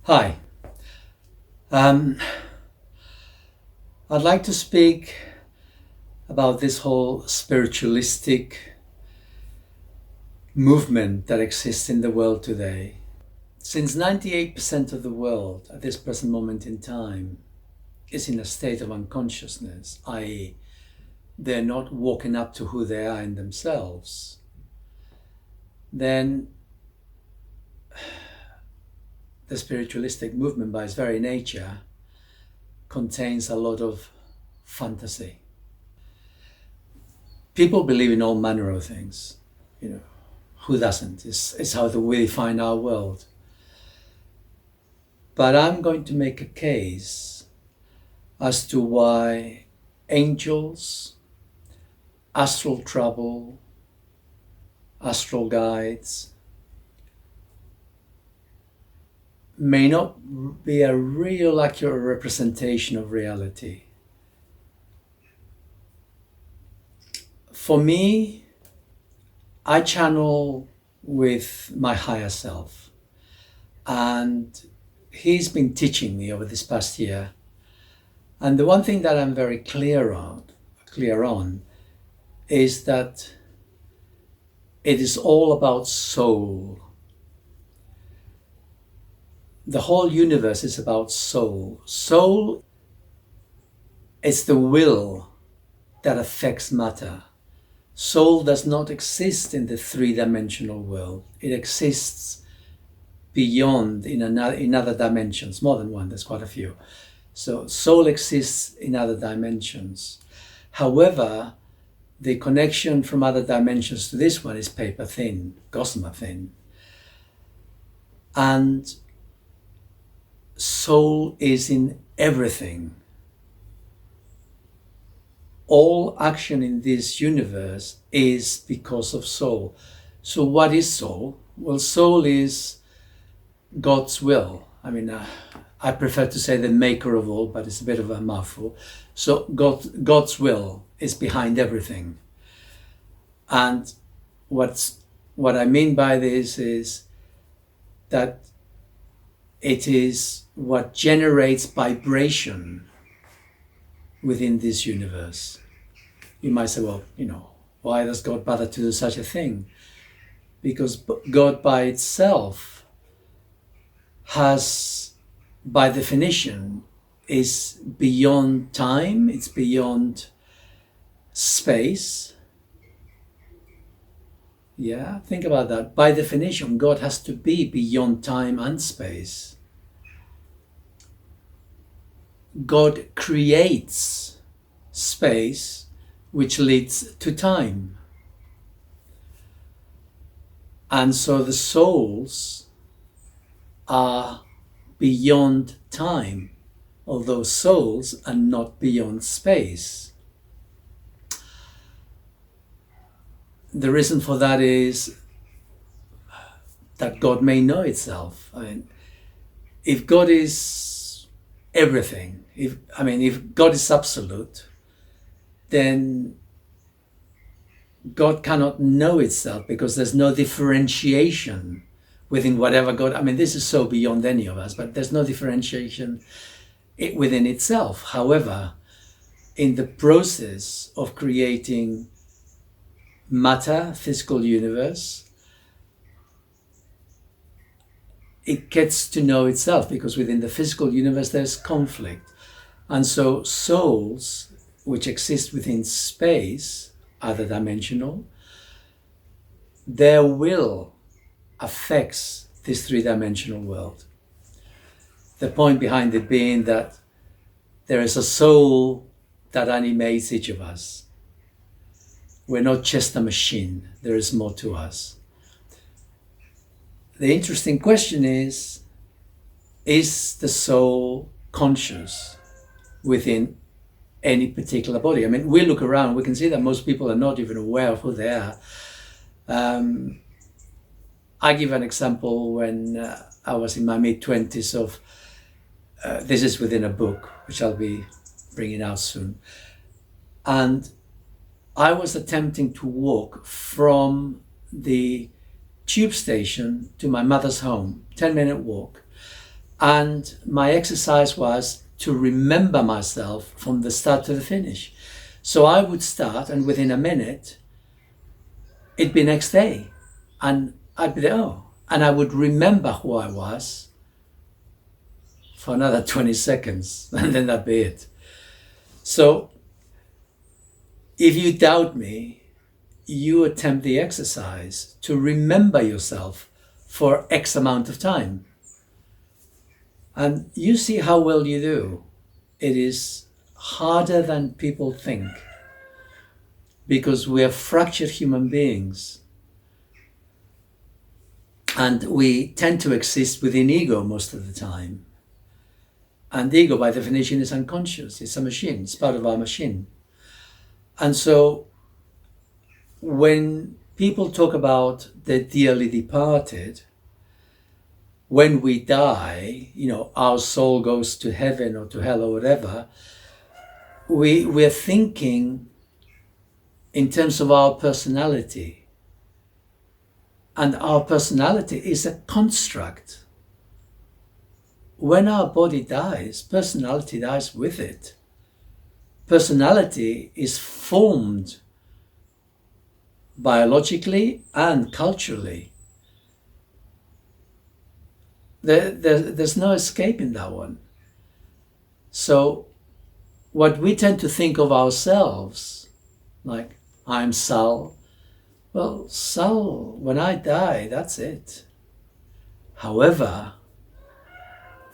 Hi. Um, I'd like to speak about this whole spiritualistic movement that exists in the world today. Since 98% of the world at this present moment in time is in a state of unconsciousness, i.e., they're not walking up to who they are in themselves, then the spiritualistic movement, by its very nature, contains a lot of fantasy. People believe in all manner of things, you know. Who doesn't? It's how we define our world. But I'm going to make a case as to why angels, astral trouble, astral guides may not be a real accurate representation of reality. For me, I channel with my higher self, and he's been teaching me over this past year. And the one thing that I'm very clear on is that it is all about soul. The whole universe is about soul. Soul is the will that affects matter. Soul does not exist in the three-dimensional world. It exists beyond in other dimensions, more than one, there's quite a few. So soul exists in other dimensions. However, the connection from other dimensions to this one is paper thin, gossamer thin. And soul is in everything. All action in this universe is because of soul. So what is soul? Well, soul is God's will. I prefer to say the maker of all, but it's a bit of a mouthful. So God's will is behind everything. And what I mean by this is that it is what generates vibration within this universe. You might say, well, why does God bother to do such a thing? Because God by itself has, by definition, is beyond time, it's beyond space. Yeah, think about that. By definition, God has to be beyond time and space. God creates space, which leads to time. And so the souls are beyond time, although souls are not beyond space. The reason for that is that God may know itself. If God is everything, if God is absolute, then God cannot know itself, because there's no differentiation within whatever God. This is so beyond any of us, but there's no differentiation within itself. However, in the process of creating matter, physical universe, it gets to know itself, because within the physical universe there's conflict. And so souls, which exist within space, other dimensional, their will affects this three-dimensional world. The point behind it being that there is a soul that animates each of us. We're not just a machine, there is more to us. The interesting question is the soul conscious within any particular body? We look around, we can see that most people are not even aware of who they are. I give an example when I was in my mid-20s of, this is within a book, which I'll be bringing out soon. And I was attempting to walk from the tube station to my mother's home, 10-minute walk. And my exercise was to remember myself from the start to the finish. So I would start, and within a minute, it'd be next day. And I'd be there, oh, and I would remember who I was for another 20 seconds, and then that'd be it. So if you doubt me, you attempt the exercise to remember yourself for X amount of time. And you see how well you do. It is harder than people think, because we are fractured human beings. And we tend to exist within ego most of the time. And ego, by definition, is unconscious. It's a machine. It's part of our machine. And so when people talk about the dearly departed, when we die, our soul goes to heaven or to hell or whatever, we're thinking in terms of our personality. And our personality is a construct. When our body dies, personality dies with it. Personality is formed biologically and culturally. There's no escaping that one. So what we tend to think of ourselves, like, I'm Sal. Well, Sal, when I die, that's it. However,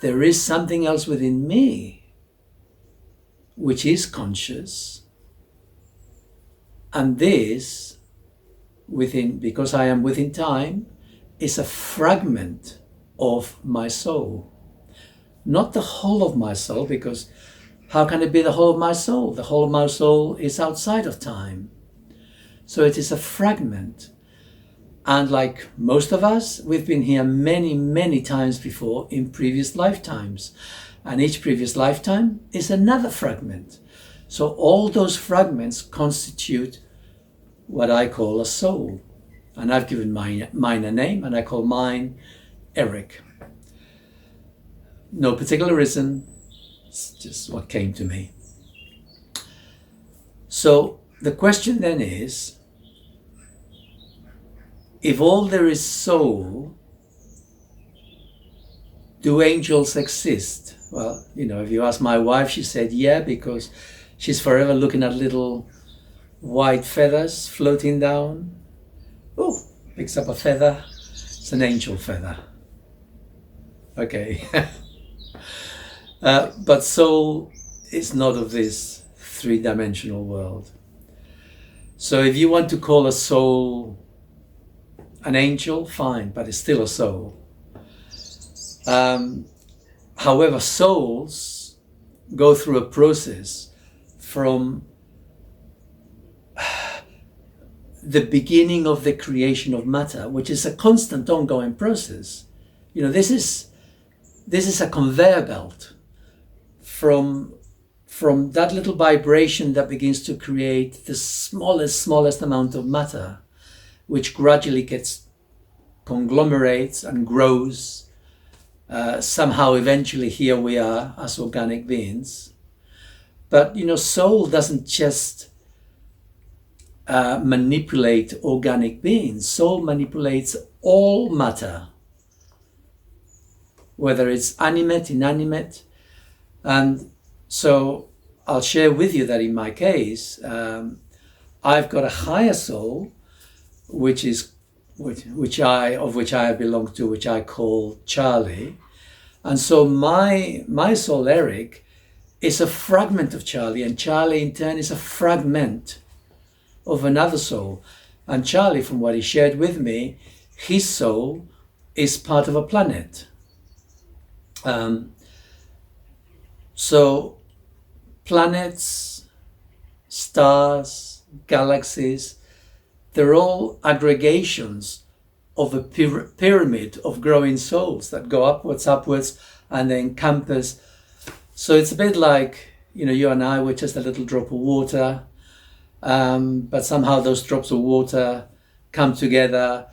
there is something else within me which is conscious, and this, because I am within time, is a fragment of my soul. Not the whole of my soul, because how can it be the whole of my soul? The whole of my soul is outside of time. So it is a fragment. And like most of us, we've been here many, many times before in previous lifetimes. And each previous lifetime is another fragment. So all those fragments constitute what I call a soul. And I've given mine a name, and I call mine Eric. No particular reason, it's just what came to me. So the question then is, if all there is soul, do angels exist? Well, if you ask my wife, she said yeah, because she's forever looking at little white feathers floating down. Oh, picks up a feather. It's an angel feather. Okay. But soul is not of this three-dimensional world. So if you want to call a soul an angel, fine, but it's still a soul. However, souls go through a process from the beginning of the creation of matter, which is a constant ongoing process. This is a conveyor belt from that little vibration that begins to create the smallest amount of matter, which gradually conglomerates and grows. Somehow eventually here we are as organic beings. But soul doesn't just manipulate organic beings. Soul manipulates all matter, whether it's animate, inanimate. And so I'll share with you that in my case, I've got a higher soul, which I belong to, which I call Charley. And so my soul, Eric, is a fragment of Charley, and Charley in turn is a fragment of another soul. And Charley, from what he shared with me, his soul is part of a planet. So planets, stars, galaxies, they're all aggregations of a pyramid of growing souls that go upwards, and then encompass. So it's a bit like, you and I were just a little drop of water, but somehow those drops of water come together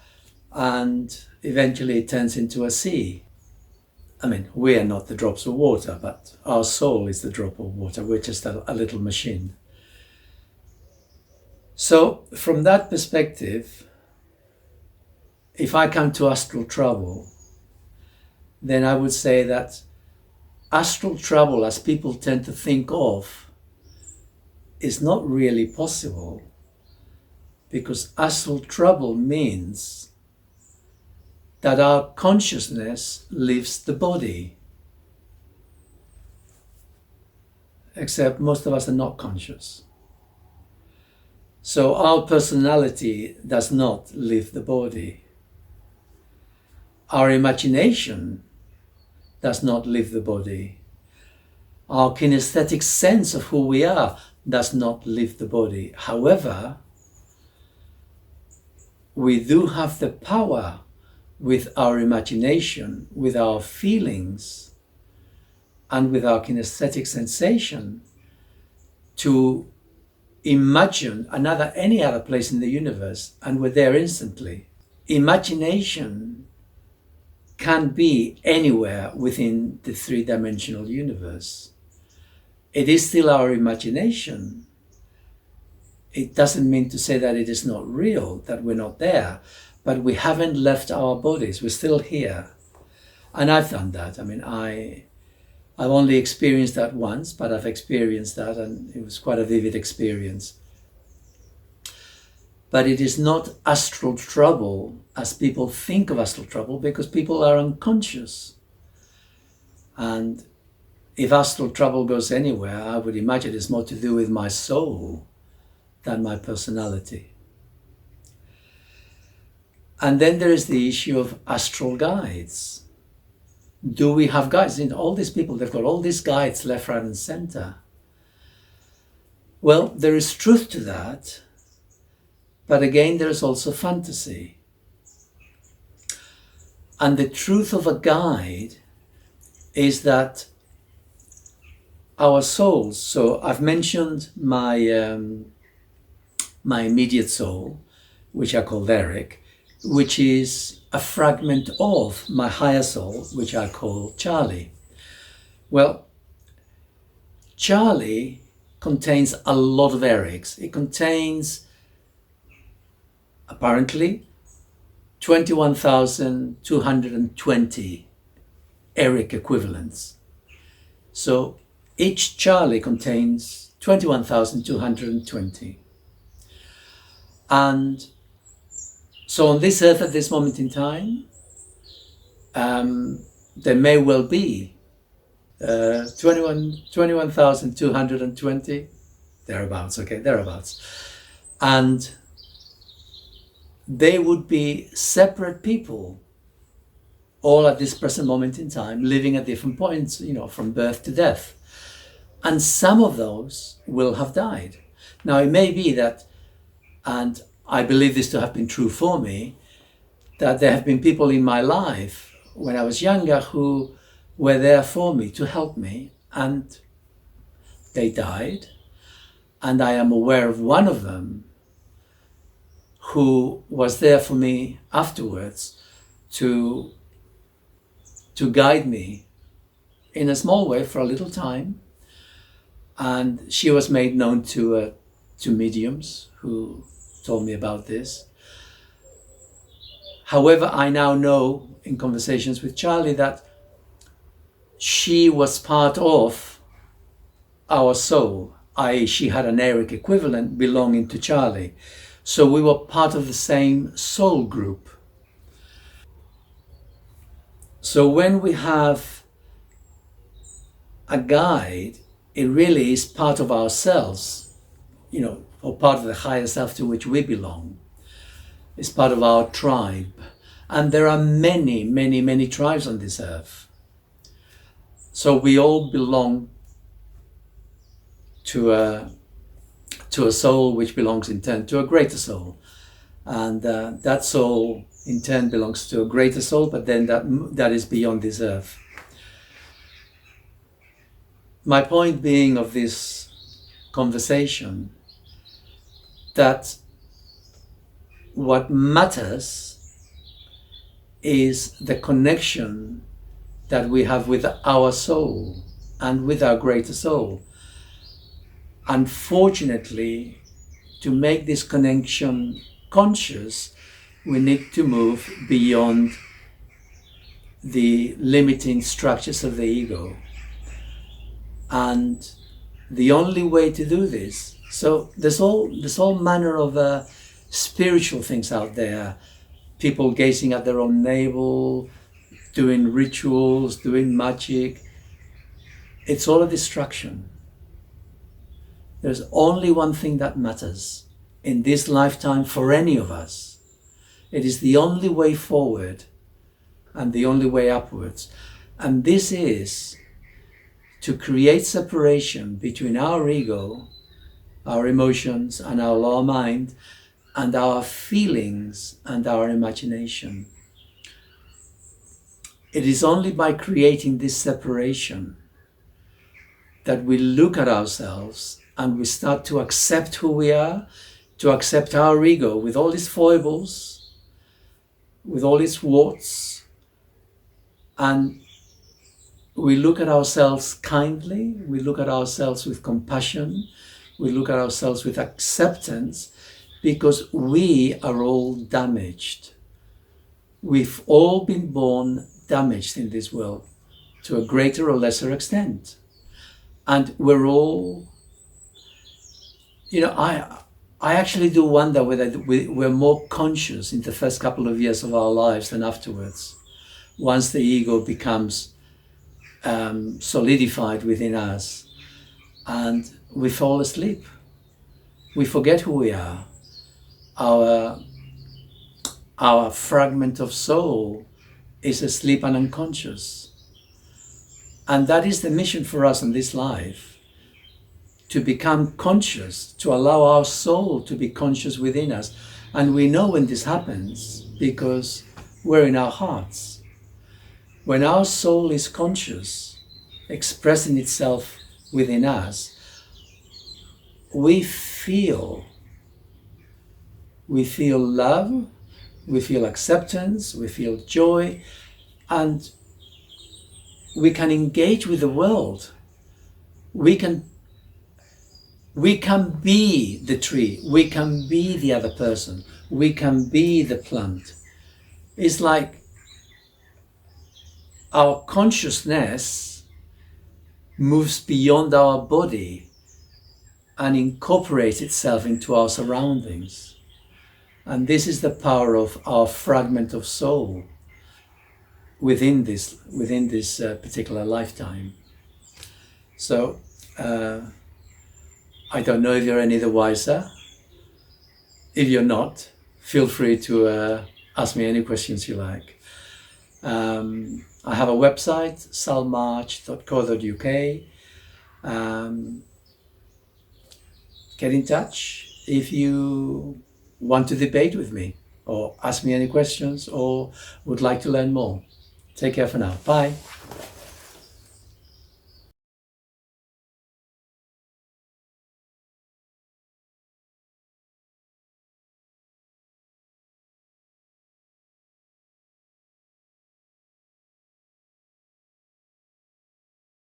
and eventually it turns into a sea. I mean, we are not the drops of water, but our soul is the drop of water. We're just a little machine. So from that perspective, if I come to astral trouble, then I would say that astral trouble, as people tend to think of, is not really possible, because astral trouble means that our consciousness leaves the body. Except most of us are not conscious. So our personality does not leave the body. Our imagination does not leave the body. Our kinesthetic sense of who we are does not leave the body. However, we do have the power with our imagination, with our feelings, and with our kinesthetic sensation to imagine any other place in the universe, and we're there instantly. Imagination can be anywhere within the three-dimensional universe. It is still our imagination. It doesn't mean to say that it is not real, that we're not there, but we haven't left our bodies. We're still here. And I've done that. I mean, I've only experienced that once, but I've experienced that, and it was quite a vivid experience. But it is not astral trouble as people think of astral trouble, because people are unconscious. And if astral trouble goes anywhere, I would imagine it's more to do with my soul than my personality. And then there is the issue of astral guides. Do we have guides? All these people, they've got all these guides left, right, and center. Well, there is truth to that, but again, there is also fantasy. And the truth of a guide is that our souls, so I've mentioned my my immediate soul, which I call Eric, which is a fragment of my higher soul, which I call Charley. Well, Charley contains a lot of Erics. It contains, apparently, 21,220 Eric equivalents. So each Charley contains 21,220. And so on this earth at this moment in time, there may well be 21,220, thereabouts, okay, thereabouts. And they would be separate people, all at this present moment in time, living at different points, from birth to death. And some of those will have died. Now, it may be that, and I believe this to have been true for me, that there have been people in my life when I was younger who were there for me, to help me, and they died. And I am aware of one of them who was there for me afterwards to guide me in a small way for a little time. And she was made known to mediums who told me about this. However, I now know in conversations with Charley that she was part of our soul, i.e. she had an Eric equivalent belonging to Charley. So we were part of the same soul group. So when we have a guide, it really is part of ourselves, or part of the higher self to which we belong. It's part of our tribe. And there are many, many, many tribes on this earth. So we all belong to a soul which belongs in turn to a greater soul. And that soul in turn belongs to a greater soul, but then that is beyond this earth. My point being of this conversation, that what matters is the connection that we have with our soul and with our greater soul. Unfortunately, to make this connection conscious, we need to move beyond the limiting structures of the ego. And the only way to do this, so there's all manner of spiritual things out there. People gazing at their own navel, doing rituals, doing magic. It's all a distraction. There's only one thing that matters in this lifetime for any of us. It is the only way forward and the only way upwards. And this is to create separation between our ego, our emotions and our lower mind, and our feelings and our imagination. It is only by creating this separation that we look at ourselves and we start to accept who we are, to accept our ego with all its foibles, with all its warts, and we look at ourselves kindly, we look at ourselves with compassion, we look at ourselves with acceptance, because we are all damaged. We've all been born damaged in this world to a greater or lesser extent. And we're all, I actually do wonder whether we're more conscious in the first couple of years of our lives than afterwards, once the ego becomes solidified within us and we fall asleep. We forget who we are. Our fragment of soul is asleep and unconscious. And that is the mission for us in this life, to become conscious, to allow our soul to be conscious within us. And we know when this happens because we're in our hearts. When our soul is conscious, expressing itself within us, we feel love, we feel acceptance, we feel joy, and we can engage with the world. We can be the tree, we can be the other person, we can be the plant. It's like our consciousness moves beyond our body and incorporates itself into our surroundings. And this is the power of our fragment of soul within this particular lifetime. So I don't know if you're any the wiser. If you're not, feel free to ask me any questions you like. I have a website, salmarch.co.uk. Get in touch if you want to debate with me, or ask me any questions, or would like to learn more. Take care for now. Bye.